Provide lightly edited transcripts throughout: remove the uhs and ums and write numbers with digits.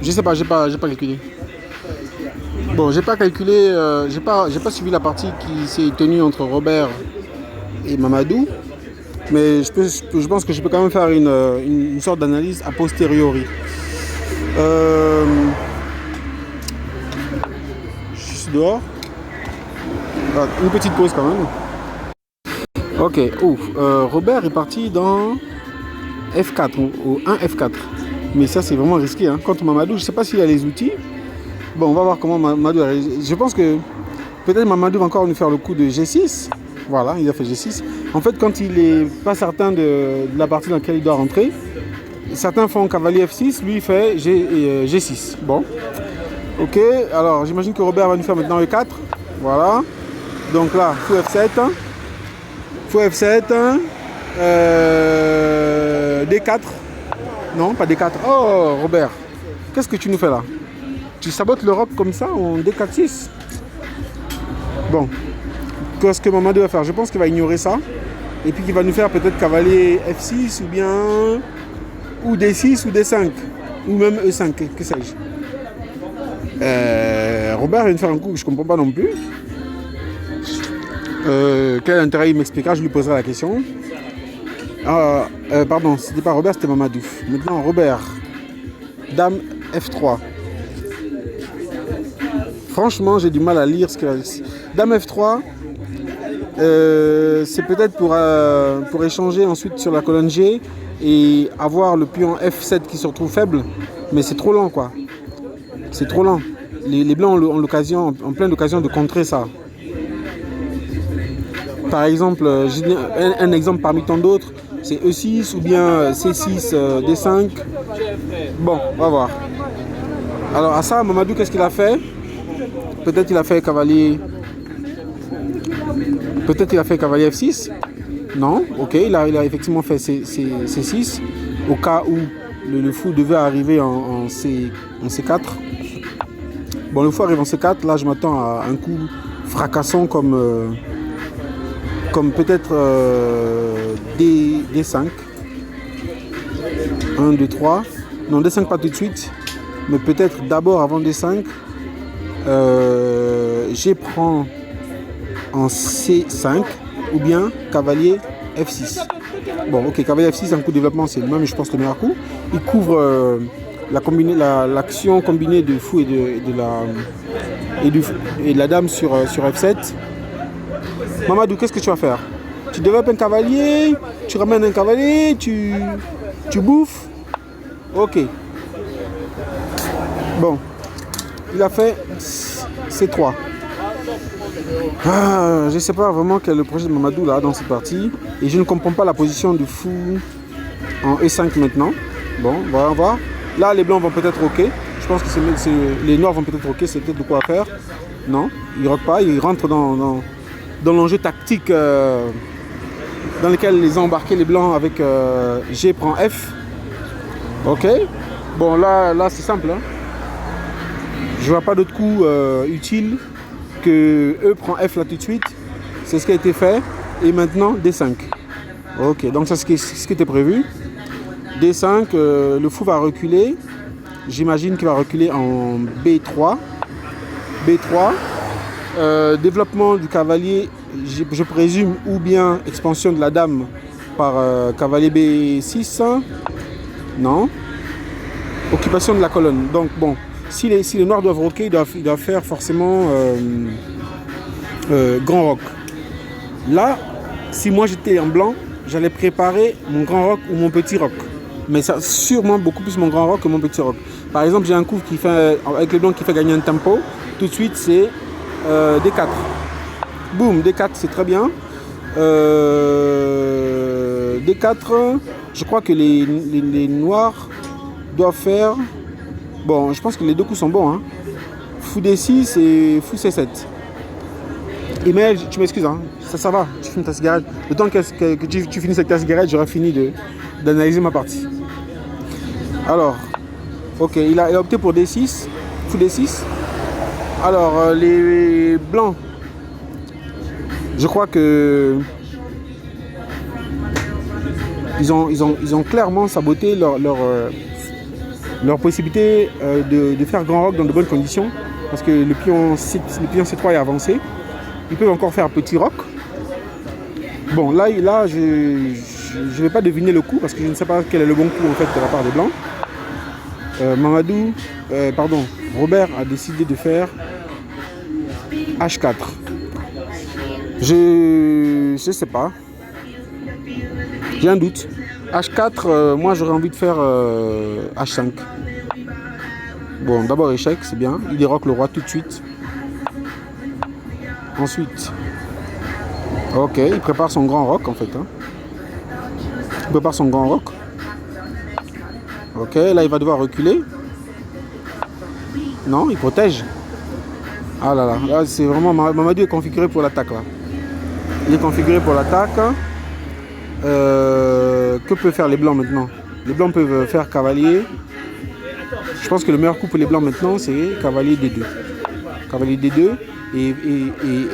Je sais pas, j'ai pas calculé. Bon, j'ai pas calculé, j'ai pas suivi la partie qui s'est tenue entre Robert et Mamadou, mais je pense que je peux quand même faire une sorte d'analyse a posteriori. Euh, je suis dehors. Ah, une petite pause quand même. Ok, ouf. Robert est parti dans F4 ou 1 F4. Mais ça, c'est vraiment risqué. Hein. Contre Mamadou, je ne sais pas s'il a les outils. Bon, on va voir comment Mamadou a réagi. Je pense que peut-être Mamadou va encore nous faire le coup de G6. Voilà, il a fait G6. En fait, quand il n'est pas certain de la partie dans laquelle il doit rentrer, certains font cavalier F6, lui il fait G6. Bon, ok. Alors, j'imagine que Robert va nous faire maintenant E4. Voilà. Donc là, fou F7. Fou F7. D4. Non, pas D4. Oh, Robert, qu'est-ce que tu nous fais là? Tu sabotes le roc comme ça en D4-6? Bon, qu'est-ce que Mamadou va faire? Je pense qu'il va ignorer ça. Et puis qu'il va nous faire peut-être cavalier F6 ou bien... ou D6 ou D5. Ou même E5, que sais-je. Robert va nous faire un coup que je ne comprends pas non plus. Quel intérêt il m'expliquera? Je lui poserai la question. Pardon, c'était pas Robert, c'était Mamadou. Maintenant, Robert. Dame F3. Franchement, j'ai du mal à lire ce qu'il a dit. Dame F3, c'est peut-être pour échanger ensuite sur la colonne G et avoir le pion F7 qui se retrouve faible. Mais c'est trop lent, quoi. C'est trop lent. Les blancs ont plein d'occasions de contrer ça. Par exemple, un exemple parmi tant d'autres, c'est E6 ou bien C6, D5. Bon, on va voir. Alors à ça, Mamadou, qu'est-ce qu'il a fait? Peut-être il a fait cavalier... Peut-être il a fait cavalier F6. Non, ok, il a effectivement fait C6. Au cas où le fou devait arriver en C4. Bon, le fou arrive en C4. Là, je m'attends à un coup fracassant comme peut-être D5. 1, 2, 3. Non, D5 pas tout de suite. Mais peut-être d'abord avant D5. G prend en C5 ou bien cavalier F6. Bon, ok, cavalier F6, un coup de développement, c'est le même, je pense, le meilleur coup. Il couvre l'action combinée de fou et de la dame sur F7. Mamadou, qu'est-ce que tu vas faire? Tu développes un cavalier, tu ramènes un cavalier, tu bouffes. Ok. Bon, il a fait C3. Je ne sais pas vraiment quel est le projet de Mamadou là dans cette partie. Et je ne comprends pas la position du fou en E5 maintenant. Bon, on va voir. Là, les blancs vont peut-être roquer. Je pense que les noirs vont peut-être roquer, c'est peut-être de quoi faire. Non, ils ne roquent pas, ils rentrent dans l'enjeu tactique dans lequel ils ont embarqué les blancs avec G prend F. Ok. Bon, là c'est simple. Hein. Je vois pas d'autre coup utile que E prend F là tout de suite. C'est ce qui a été fait. Et maintenant D5. Ok, donc c'est ce qui était prévu. D5, le fou va reculer. J'imagine qu'il va reculer en B3. B3. Développement du cavalier, je présume, ou bien expansion de la dame par cavalier B6. Non. Occupation de la colonne. Donc bon. Si les noirs doivent roquer, ils doivent faire forcément grand roc. Là, si moi j'étais en blanc, j'allais préparer mon grand roc ou mon petit roc. Mais ça, sûrement beaucoup plus mon grand roc que mon petit roc. Par exemple, j'ai un coup qui fait, avec les blancs qui fait gagner un tempo. Tout de suite, c'est D4. Boum, D4, c'est très bien. D4, je crois que les noirs doivent faire... Bon, je pense que les deux coups sont bons. Hein. Fou D6 et fou C7. Emile, tu m'excuses, hein. Ça va, tu finis ta cigarette. Le temps que tu finisses avec ta cigarette, j'aurai fini d'analyser ma partie. Alors, ok, il a opté pour D6, fou D6. Alors, les blancs, je crois que ils ont clairement saboté leur leur possibilité de faire grand roc dans de bonnes conditions, parce que le pion C3 est avancé. Ils peuvent encore faire petit roc. Bon, là je ne vais pas deviner le coup, parce que je ne sais pas quel est le bon coup en fait de la part des blancs. Robert a décidé de faire H4. Je sais pas. J'ai un doute. H4, moi j'aurais envie de faire H5. Bon, d'abord échec, c'est bien. Il déroque le roi tout de suite. Ensuite, ok, il prépare son grand roc en fait. Hein. Il prépare son grand roc. Ok, là il va devoir reculer. Non, il protège. Ah là là, là c'est vraiment... Mamadou est configuré pour l'attaque là. Il est configuré pour l'attaque. Que peuvent faire les blancs maintenant? Les blancs peuvent faire cavalier. Je pense que le meilleur coup pour les blancs maintenant c'est cavalier D2. Cavalier D2 et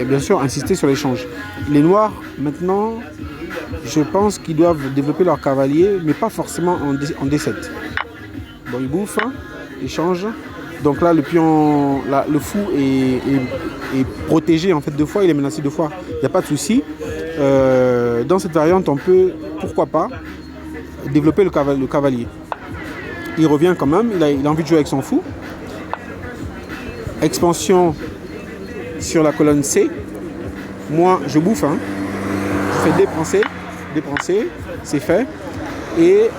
bien sûr insister sur l'échange. Les noirs maintenant, je pense qu'ils doivent développer leur cavalier, mais pas forcément en D7. Bon, ils bouffent, hein, échangent. Donc là, le pion, là, le fou est protégé en fait 2 fois, il est menacé 2 fois. Il n'y a pas de souci. Dans cette variante, on peut, pourquoi pas, développer le cavalier. Il revient quand même, il a envie de jouer avec son fou. Expansion sur la colonne C. Moi, je bouffe. Hein. Je fais dépenser, c'est fait. Et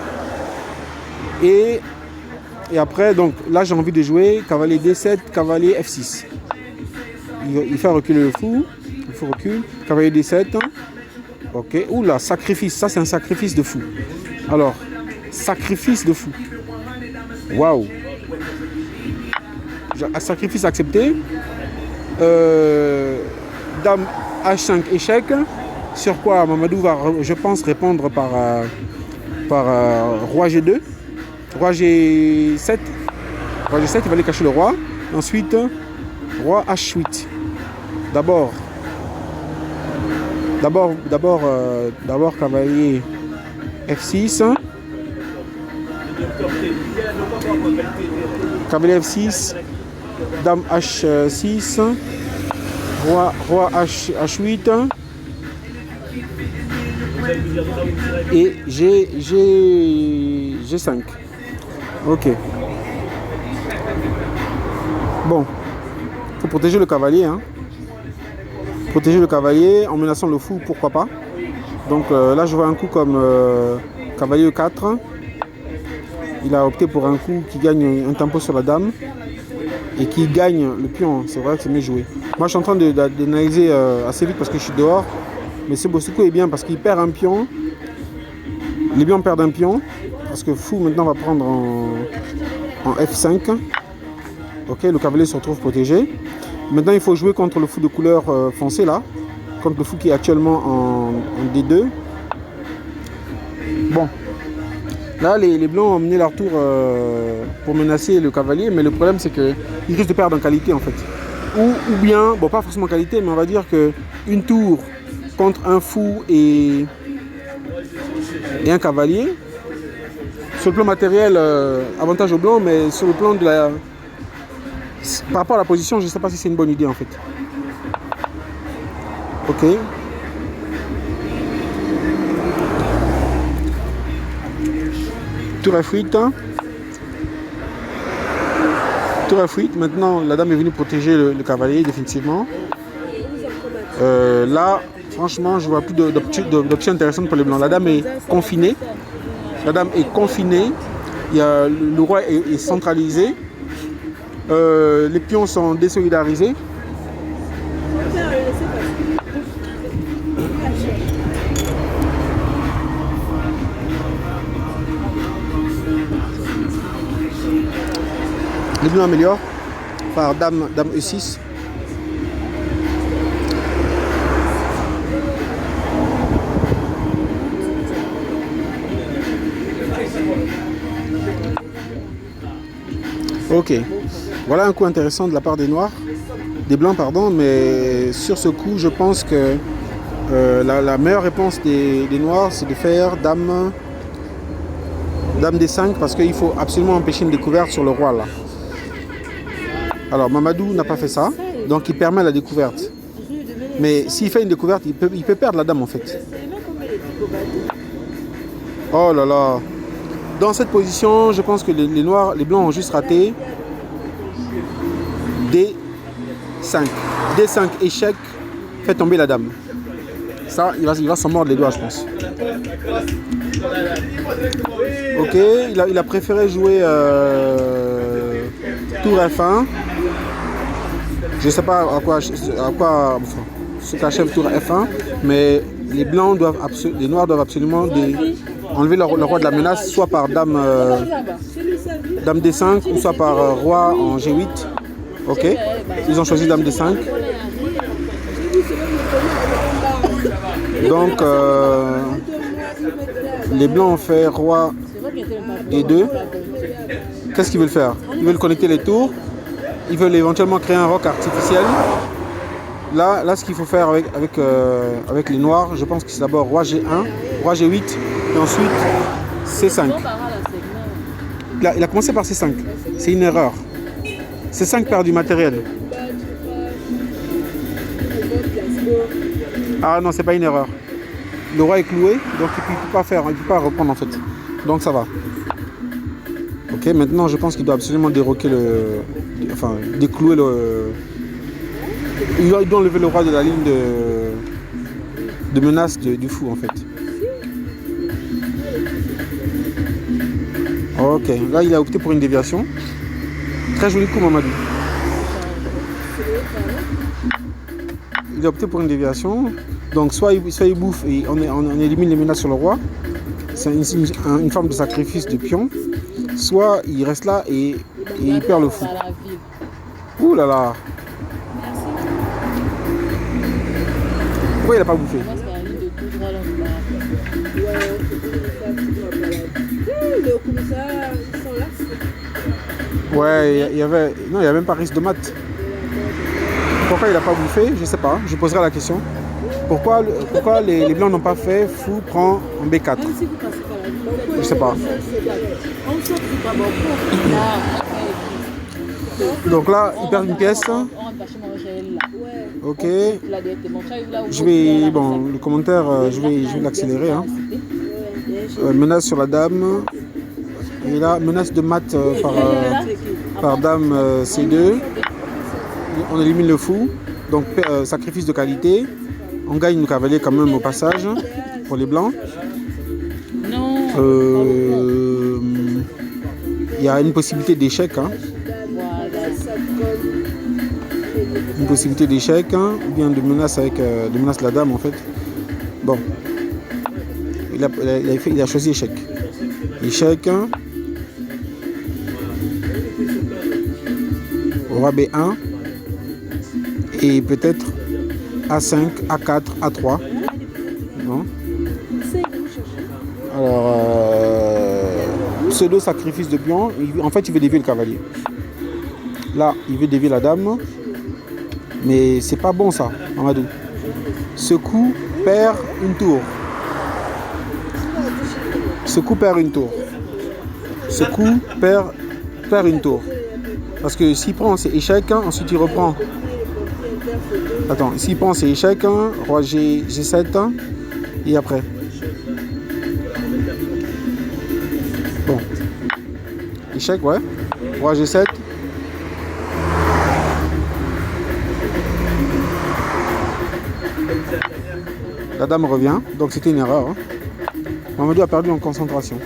après, donc là, j'ai envie de jouer cavalier D7, cavalier F6. Il fait reculer le fou. Il faut recul. Cavalier D7. Ok. Oula, sacrifice. Ça, c'est un sacrifice de fou. Alors, sacrifice de fou. Waouh. Sacrifice accepté. Dame H5 échec. Sur quoi Mamadou va, je pense, répondre par roi G2. Roi G7. Roi G7, il va aller cacher le roi. Ensuite, roi H8. D'abord cavalier F6. Cavalier F6. Dame H6. Roi H8. Et G5. Ok. Bon. Il faut protéger le cavalier. Hein. Protéger le cavalier en menaçant le fou, pourquoi pas. Donc là, je vois un coup comme cavalier E4. Il a opté pour un coup qui gagne un tempo sur la dame et qui gagne le pion. C'est vrai que c'est mieux joué. Moi, je suis en train d'analyser assez vite parce que je suis dehors. Mais ce coup est bien parce qu'il perd un pion. Les blancs perdent un pion. Parce que fou maintenant va prendre en F5. Ok, le cavalier se retrouve protégé. Maintenant, il faut jouer contre le fou de couleur foncée là. Contre le fou qui est actuellement en D2. Bon. Là, les blancs ont mené leur tour pour menacer le cavalier. Mais le problème, c'est qu'ils risquent de perdre en qualité en fait. Ou bien, bon, pas forcément en qualité, mais on va dire qu'une tour contre un fou et un cavalier. Sur le plan matériel, avantage aux blancs, mais sur le plan de la... Par rapport à la position, je ne sais pas si c'est une bonne idée en fait. Ok. Tour F8. Tour F8. Maintenant, la dame est venue protéger le cavalier définitivement. Là, franchement, je vois plus d'options intéressantes pour les blancs. La dame est confinée. Il y a, le roi est centralisé. Les pions sont désolidarisés. Les blancs améliorent par dame E6. Ok, voilà un coup intéressant de la part des noirs, des blancs pardon, mais sur ce coup je pense que la meilleure réponse des noirs c'est de faire dame Dame D5 parce qu'il faut absolument empêcher une découverte sur le roi là. Alors Mamadou n'a pas fait ça, donc il permet la découverte. Mais s'il fait une découverte, il peut perdre la dame en fait. Oh là là. Dans cette position, je pense que les noirs, les blancs ont juste raté. D5. D5 échec, fait tomber la dame. Ça, il va s'en mordre les doigts, je pense. Ok, il a préféré jouer tour F1. Je ne sais pas à quoi enfin, ce qu'achève tour F1, mais les blancs les noirs doivent absolument enlever le roi de la menace, soit par dame D5 ou soit par roi en G8. Ok, ils ont choisi dame D5. Donc les blancs ont fait roi D2. Qu'est-ce qu'ils veulent faire? Ils veulent connecter les tours. Ils veulent éventuellement créer un roc artificiel. Là ce qu'il faut faire avec les noirs, je pense que c'est d'abord roi G1, roi G8 et ensuite C5. Il a commencé par C5. C'est une erreur. C5 perd du matériel. Ah non, c'est pas une erreur. Le roi est cloué, donc il ne peut pas reprendre en fait. Donc ça va. Ok, maintenant je pense qu'il doit absolument déroquer déclouer le. Il doit enlever le roi de la ligne de menace du fou en fait. Ok, là il a opté pour une déviation. Très joli coup Mamadou. Il a opté pour une déviation. Donc soit il bouffe et on élimine les menaces sur le roi. C'est une forme de sacrifice de pion. Soit il reste là et il perd le fou. Ouh là là. Pourquoi il n'a pas bouffé? Ouais, il y avait même pas risque de mat. Pourquoi il n'a pas bouffé? Je sais pas, je poserai la question. Pourquoi les blancs n'ont pas fait fou prend en B4? Je sais pas. Donc là, il perd une pièce. Ok. Le commentaire, je vais l'accélérer. Hein. Menace sur la dame. Et là, menace de mat par dame C2. On élimine le fou. Donc, sacrifice de qualité. On gagne le cavalier quand même au passage pour les blancs. Il y a une possibilité d'échec. Hein. Une possibilité d'échec, hein, ou bien de menace de la dame en fait. Bon. Il a choisi échec. Échec. Hein. Roi B1. Et peut-être A5, A4, A3. Non. Alors, pseudo-sacrifice de pion. En fait, il veut dévier le cavalier. Là, il veut dévier la dame. Mais c'est pas bon ça, Mamadou. Ce coup perd une tour. Ce coup perd une tour. Ce coup perd une tour. Parce que s'il prend, c'est échec. Hein, ensuite, il reprend. Attends, s'il prend, c'est échec. Hein, roi G7. Hein, et après. Bon. Échec, ouais. Roi G7. La dame revient, donc c'était une erreur. Hein. Mamadou a perdu en concentration.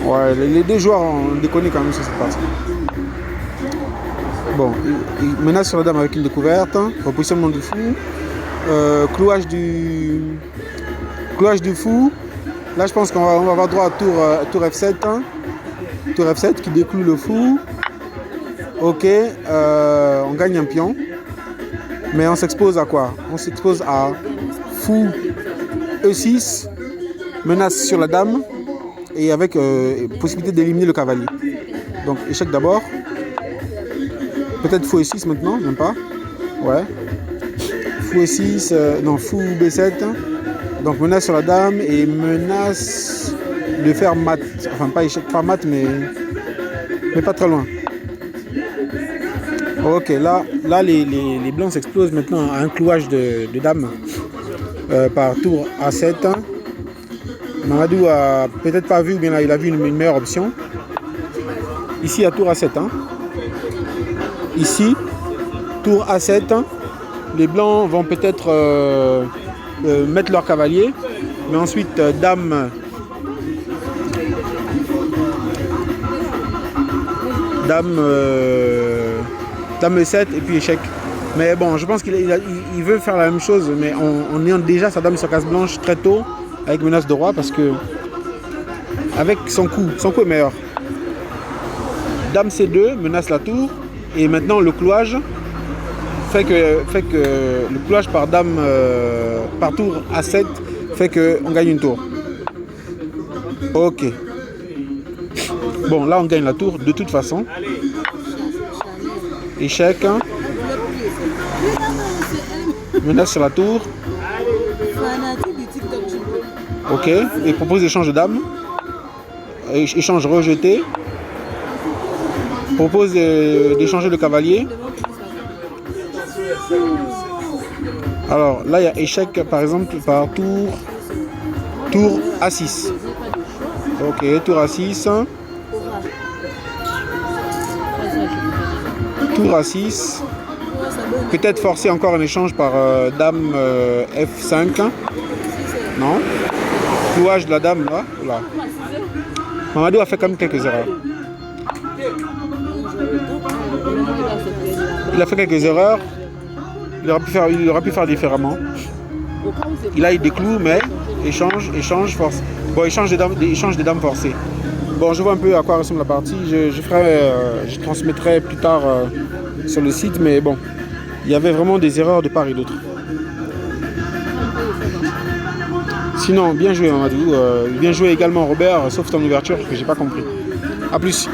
Ouais, les deux joueurs ont déconné quand même sur cette partie. Bon, il menace sur la dame avec une découverte, hein. Repositionnement du fou, clouage du fou. Là, je pense qu'on va avoir droit à tour F7. Hein. Tour F7 qui décloue le fou. Ok, on gagne un pion. Mais on s'expose à quoi? On s'expose à fou E6, menace sur la dame et avec possibilité d'éliminer le cavalier. Donc échec d'abord. Peut-être fou E6 maintenant, même pas. Ouais. Fou E6, non, fou B7. Donc menace sur la dame et menace de faire mat. Enfin pas échec, pas mat mais pas très loin. Ok, là les blancs s'explosent maintenant à un clouage de dames par tour A7. Mamadou a peut-être pas vu ou bien là, il a vu une meilleure option. Ici à tour A7. Ici, tour A7. Les blancs vont peut-être mettre leur cavalier. Mais ensuite, dame. Dame E7 et puis échec. Mais bon, je pense qu'il veut faire la même chose, mais on ayant déjà sa dame sur case blanche très tôt, avec menace de roi, parce que avec son coup est meilleur. Dame C2 menace la tour, et maintenant le clouage fait que le clouage par dame par tour A7 fait qu'on gagne une tour. Ok. Bon, là on gagne la tour de toute façon. Échec. Menace sur la tour. Ok. Et propose échange de dames. Échange rejeté. Propose d'échanger le cavalier. Alors là il y a échec par exemple par tour A6. Ok, tour A6. Tour A6. Peut-être forcer encore un échange par dame F5. Non. Clouage de la dame là. Là. Mamadou a fait quand même quelques erreurs. Il a fait quelques erreurs. Il aurait pu faire différemment. Là il décloue mais échange, force. Bon, échange des dames forcées. Bon, je vois un peu à quoi ressemble la partie. Je transmettrai plus tard sur le site, mais bon, il y avait vraiment des erreurs de part et d'autre. Sinon, bien joué Mamadou. Bien joué également Robert, sauf ton ouverture que j'ai pas compris. A plus.